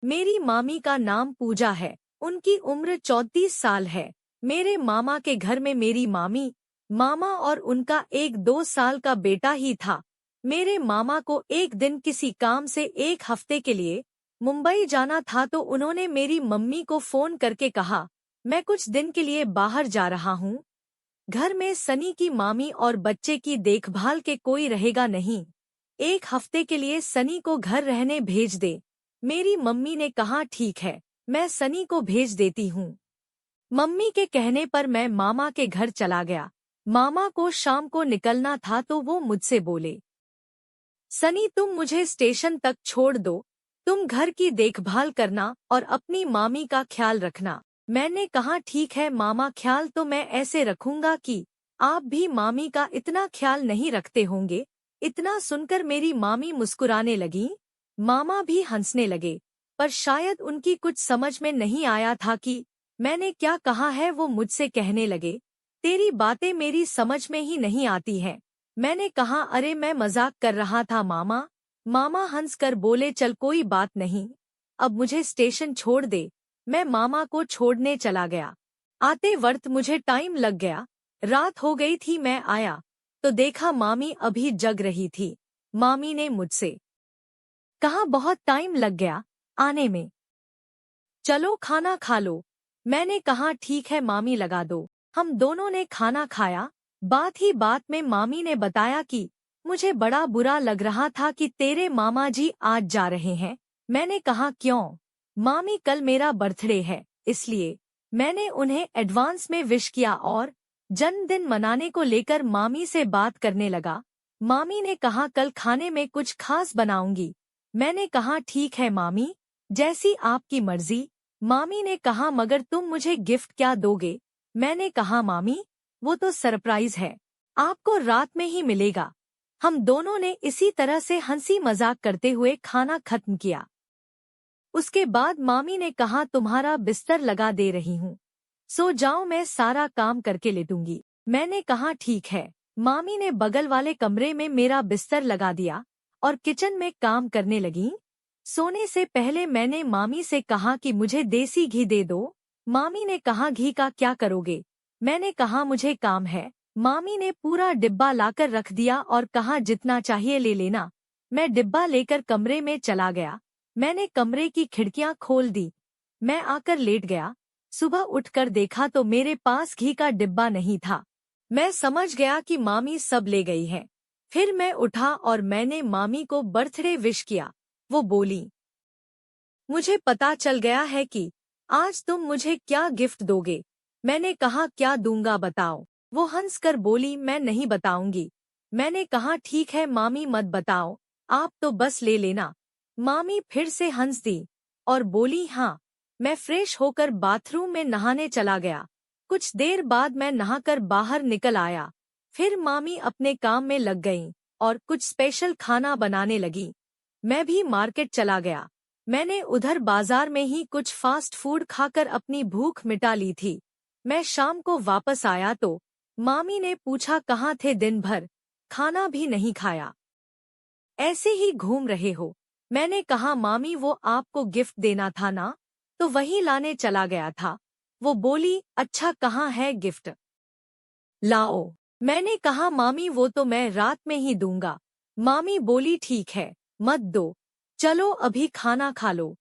मेरी मामी का नाम पूजा है। उनकी उम्र 34 साल है। मेरे मामा के घर में मेरी मामी, मामा और उनका एक 2 साल का बेटा ही था। मेरे मामा को एक दिन किसी काम से एक हफ्ते के लिए मुंबई जाना था तो उन्होंने मेरी मम्मी को फोन करके कहा, मैं कुछ दिन के लिए बाहर जा रहा हूँ। घर में सनी की मामी और बच्चे की देखभाल के कोई रहेगा नहीं। एक हफ्ते के लिए सनी को घर रहने भेज दे। मेरी मम्मी ने कहा ठीक है, मैं सनी को भेज देती हूँ। मम्मी के कहने पर मैं मामा के घर चला गया। मामा को शाम को निकलना था तो वो मुझसे बोले, सनी तुम मुझे स्टेशन तक छोड़ दो, तुम घर की देखभाल करना और अपनी मामी का ख्याल रखना। मैंने कहा ठीक है मामा, ख्याल तो मैं ऐसे रखूंगा कि आप भी मामी का इतना ख्याल नहीं रखते होंगे। इतना सुनकर मेरी मामी मुस्कुराने लगी, मामा भी हंसने लगे, पर शायद उनकी कुछ समझ में नहीं आया था कि मैंने क्या कहा है। वो मुझसे कहने लगे, तेरी बातें मेरी समझ में ही नहीं आती हैं। मैंने कहा अरे मैं मजाक कर रहा था मामा। मामा हंसकर बोले चल कोई बात नहीं, अब मुझे स्टेशन छोड़ दे। मैं मामा को छोड़ने चला गया। आते वक्त मुझे टाइम लग गया, रात हो गई थी। मैं आया तो देखा मामी अभी जग रही थी। मामी ने मुझसे कहा बहुत टाइम लग गया आने में, चलो खाना खा लो। मैंने कहा ठीक है मामी लगा दो। हम दोनों ने खाना खाया। बात ही बात में मामी ने बताया कि मुझे बड़ा बुरा लग रहा था कि तेरे मामा जी आज जा रहे हैं। मैंने कहा क्यों? मामी कल मेरा बर्थडे है, इसलिए मैंने उन्हें एडवांस में विश किया और जन्मदिन मनाने को लेकर मामी से बात करने लगा। मामी ने कहा कल खाने में कुछ खास बनाऊंगी। मैंने कहा ठीक है मामी, जैसी आपकी मर्जी। मामी ने कहा मगर तुम मुझे गिफ्ट क्या दोगे? मैंने कहा मामी वो तो सरप्राइज है, आपको रात में ही मिलेगा। हम दोनों ने इसी तरह से हंसी मजाक करते हुए खाना खत्म किया। उसके बाद मामी ने कहा तुम्हारा बिस्तर लगा दे रही हूँ, सो जाओ, मैं सारा काम करके लेटूंगी। मैंने कहा ठीक है। मामी ने बगल वाले कमरे में मेरा बिस्तर लगा दिया और किचन में काम करने लगी। सोने से पहले मैंने मामी से कहा कि मुझे देसी घी दे दो। मामी ने कहा घी का क्या करोगे? मैंने कहा मुझे काम है। मामी ने पूरा डिब्बा लाकर रख दिया और कहा जितना चाहिए ले लेना। मैं डिब्बा लेकर कमरे में चला गया। मैंने कमरे की खिड़कियां खोल दी। मैं आकर लेट गया। सुबह उठकर देखा तो मेरे पास घी का डिब्बा नहीं था। मैं समझ गया कि मामी सब ले गई है। फिर मैं उठा और मैंने मामी को बर्थडे विश किया। वो बोली, मुझे पता चल गया है कि आज तुम मुझे क्या गिफ्ट दोगे। मैंने कहा क्या दूंगा बताओ। वो हंसकर बोली मैं नहीं बताऊंगी। मैंने कहा ठीक है मामी मत बताओ, आप तो बस ले लेना। मामी फिर से हंस दी और बोली हाँ। मैं फ्रेश होकर बाथरूम में नहाने चला गया। कुछ देर बाद मैं नहाकर बाहर निकल आया। फिर मामी अपने काम में लग गईं और कुछ स्पेशल खाना बनाने लगी। मैं भी मार्केट चला गया। मैंने उधर बाजार में ही कुछ फास्ट फूड खाकर अपनी भूख मिटा ली थी। मैं शाम को वापस आया तो मामी ने पूछा कहाँ थे दिन भर, खाना भी नहीं खाया, ऐसे ही घूम रहे हो। मैंने कहा मामी वो आपको गिफ्ट देना था ना, तो वही लाने चला गया था। वो बोली अच्छा कहाँ है गिफ्ट, लाओ। मैंने कहा मामी वो तो मैं रात में ही दूंगा। मामी बोली ठीक है मत दो, चलो अभी खाना खा लो।